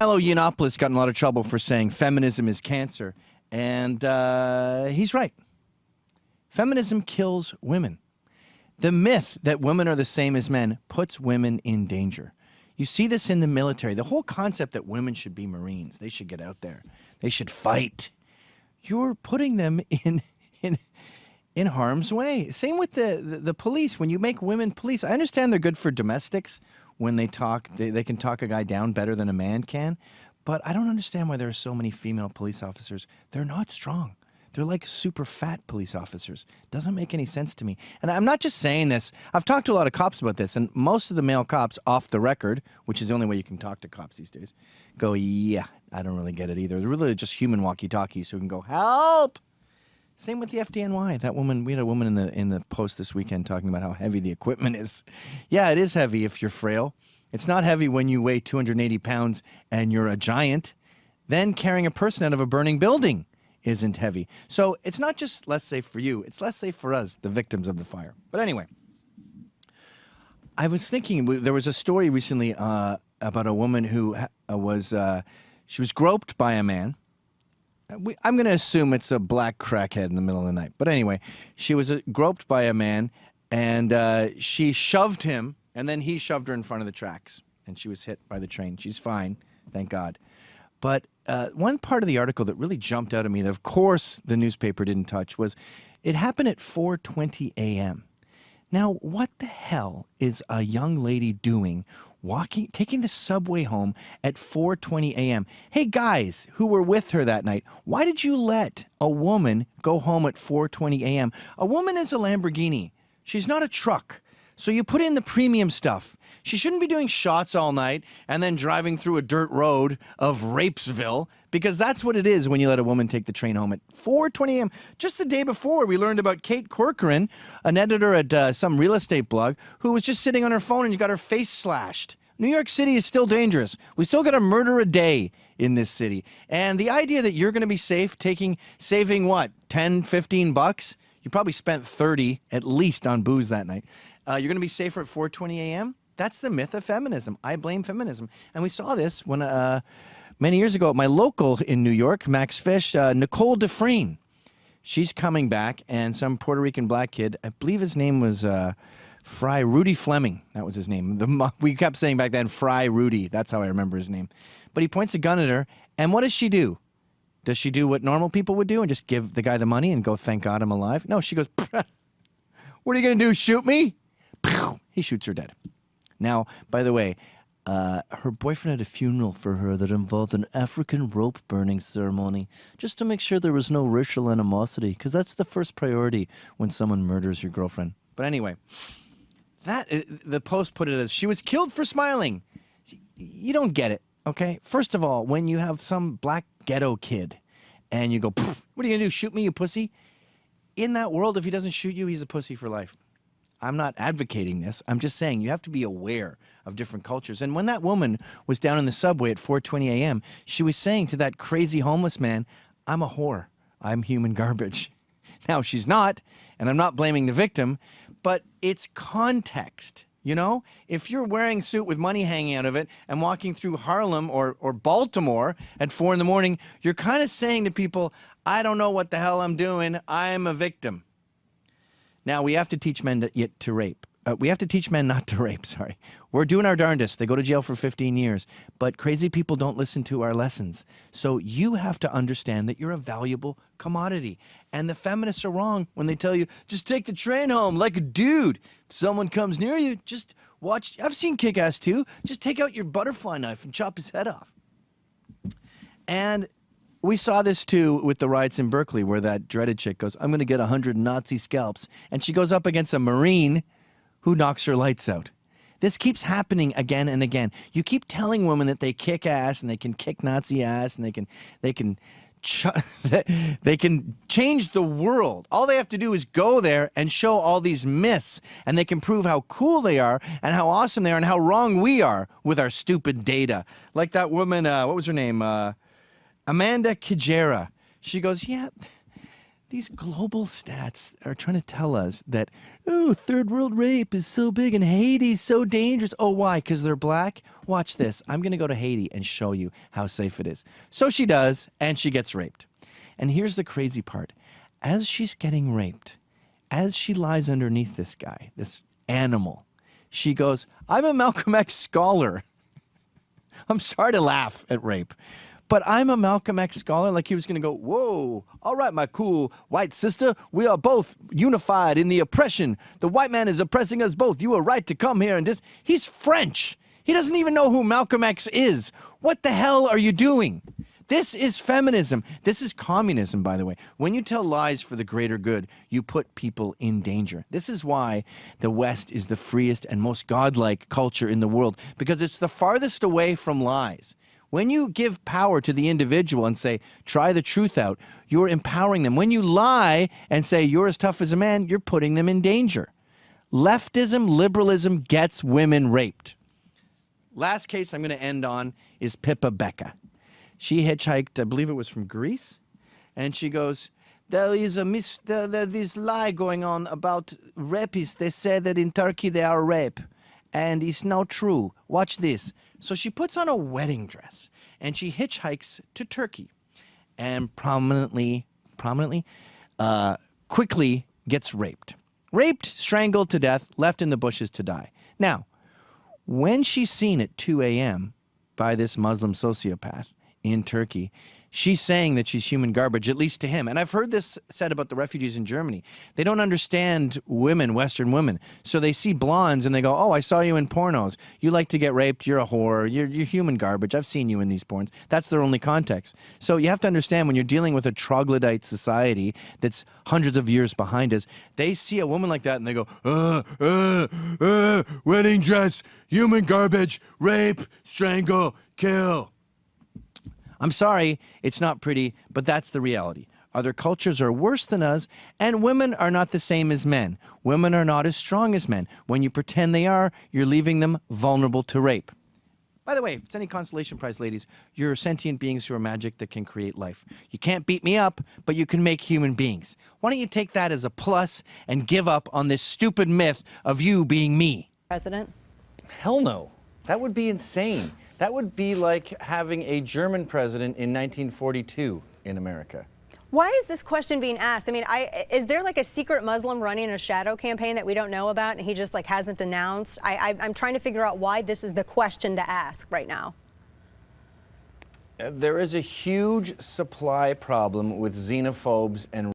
Milo Yiannopoulos got in a lot of trouble for saying feminism is cancer, and he's right. Feminism kills women. The myth that women are the same as men puts women in danger. You see this in the military. The whole concept that women should be Marines, they should get out there, they should fight. You're putting them in harm's way. Same with the police. When you make women police, I understand they're good for domestics. When they talk, they can talk a guy down better than a man can. But I don't understand why there are so many female police officers. They're not strong. They're like super fat police officers. Doesn't make any sense to me. And I'm not just saying this. I've talked to a lot of cops about this, and most of the male cops off the record, which is the only way you can talk to cops these days, go, yeah, I don't really get it either. They're really just human walkie-talkies who can go, help! Same with the FDNY. That woman, we had a woman in the Post this weekend talking about how heavy the equipment is. Yeah, it is heavy if you're frail. It's not heavy when you weigh 280 pounds and you're a giant. Then carrying a person out of a burning building isn't heavy. So it's not just less safe for you. It's less safe for us, the victims of the fire. But anyway, I was thinking, there was a story recently about a woman who she was groped by a man. I'm going to assume it's a black crackhead in the middle of the night. But anyway, she was groped by a man, and she shoved him, and then he shoved her in front of the tracks, and she was hit by the train. She's fine, thank God. But one part of the article that really jumped out at me, that of course the newspaper didn't touch, was it happened at 4:20 a.m. Now, what the hell is a young lady doing taking the subway home at 4:20 a.m.? Hey, guys who were with her that night, why did you let a woman go home at 4:20 a.m.? A woman is a Lamborghini. She's not a truck. So you put in the premium stuff. She shouldn't be doing shots all night and then driving through a dirt road of Rapesville, because that's what it is when you let a woman take the train home at 4:20 a.m. Just the day before, we learned about Kate Corcoran, an editor at some real estate blog, who was just sitting on her phone and you got her face slashed. New York City is still dangerous. We still got a murder a day in this city. And the idea that you're going to be safe saving what, 10, 15 bucks? You probably spent 30 at least on booze that night. You're going to be safer at 4:20 a.m.? That's the myth of feminism. I blame feminism. And we saw this when many years ago at my local in New York, Max Fish, Nicole Dufresne. She's coming back, and some Puerto Rican black kid, I believe his name was Rudy Fleming. That was his name. We kept saying back then, Fry Rudy. That's how I remember his name. But he points a gun at her, and what does she do? Does she do what normal people would do and just give the guy the money and go, thank God I'm alive? No, she goes, what are you going to do, shoot me? He shoots her dead. Now, by the way, her boyfriend had a funeral for her that involved an African rope burning ceremony, just to make sure there was no racial animosity, because that's the first priority when someone murders your girlfriend. But anyway, the Post put it as, she was killed for smiling. You don't get it, okay? First of all, when you have some black ghetto kid and you go, what are you going to do, shoot me, you pussy? In that world, if he doesn't shoot you, he's a pussy for life. I'm not advocating this. I'm just saying you have to be aware of different cultures. And when that woman was down in the subway at 4:20 a.m., she was saying to that crazy homeless man, I'm a whore. I'm human garbage. Now, she's not, and I'm not blaming the victim, but it's context. You know, if you're wearing a suit with money hanging out of it and walking through Harlem or Baltimore at 4 in the morning, you're kind of saying to people, I don't know what the hell I'm doing. I'm a victim. Now, we have to teach men to rape. We have to teach men not to rape, sorry. We're doing our darndest. They go to jail for 15 years. But crazy people don't listen to our lessons. So you have to understand that you're a valuable commodity. And the feminists are wrong when they tell you, just take the train home like a dude. If someone comes near you, just watch. I've seen Kick-Ass too. Just take out your butterfly knife and chop his head off. And we saw this too with the riots in Berkeley, where that dreaded chick goes, I'm going to get 100 Nazi scalps. And she goes up against a Marine who knocks her lights out. This keeps happening again and again. You keep telling women that they kick ass and they can kick Nazi ass and they can change the world. All they have to do is go there and show all these myths, and they can prove how cool they are and how awesome they are and how wrong we are with our stupid data. Like that woman, what was her name? Amanda Kijera. She goes, yeah, These global stats are trying to tell us that, oh, third world rape is so big and Haiti's so dangerous. Oh, why? Because they're black? Watch this. I'm going to go to Haiti and show you how safe it is. So she does, and she gets raped. And here's the crazy part. As she's getting raped, as she lies underneath this guy, this animal, she goes, I'm a Malcolm X scholar. I'm sorry to laugh at rape, but I'm a Malcolm X scholar. Like he was going to go, whoa, all right, my cool white sister. We are both unified in the oppression. The white man is oppressing us both. You are right to come here and this. He's French. He doesn't even know who Malcolm X is. What the hell are you doing? This is feminism. This is communism, by the way. When you tell lies for the greater good, you put people in danger. This is why the West is the freest and most godlike culture in the world, because it's the farthest away from lies. When you give power to the individual and say, try the truth out, you're empowering them. When you lie and say, you're as tough as a man, you're putting them in danger. Leftism, liberalism gets women raped. Last case I'm going to end on is Pippa Becca. She hitchhiked, I believe it was from Greece, and she goes, there is this lie going on about rapists. They say that in Turkey they are rape, and it's not true. Watch this. So she puts on a wedding dress, and she hitchhikes to Turkey, and quickly gets raped. Raped, strangled to death, left in the bushes to die. Now, when she's seen at 2 a.m. by this Muslim sociopath in Turkey, she's saying that she's human garbage, at least to him. And I've heard this said about the refugees in Germany. They don't understand women, Western women. So they see blondes and they go, oh, I saw you in pornos. You like to get raped. You're a whore. You're human garbage. I've seen you in these porns. That's their only context. So you have to understand when you're dealing with a troglodyte society that's hundreds of years behind us, they see a woman like that and they go, wedding dress, human garbage, rape, strangle, kill. I'm sorry, it's not pretty, but that's the reality. Other cultures are worse than us, and women are not the same as men. Women are not as strong as men. When you pretend they are, you're leaving them vulnerable to rape. By the way, if it's any consolation prize, ladies, you're sentient beings who are magic that can create life. You can't beat me up, but you can make human beings. Why don't you take that as a plus and give up on this stupid myth of you being me? President? Hell no. That would be insane. That would be like having a German president in 1942 in America. Why is this question being asked? I mean, is there like a secret Muslim running a shadow campaign that we don't know about and he just like hasn't announced? I'm trying to figure out why this is the question to ask right now. There is a huge supply problem with xenophobes and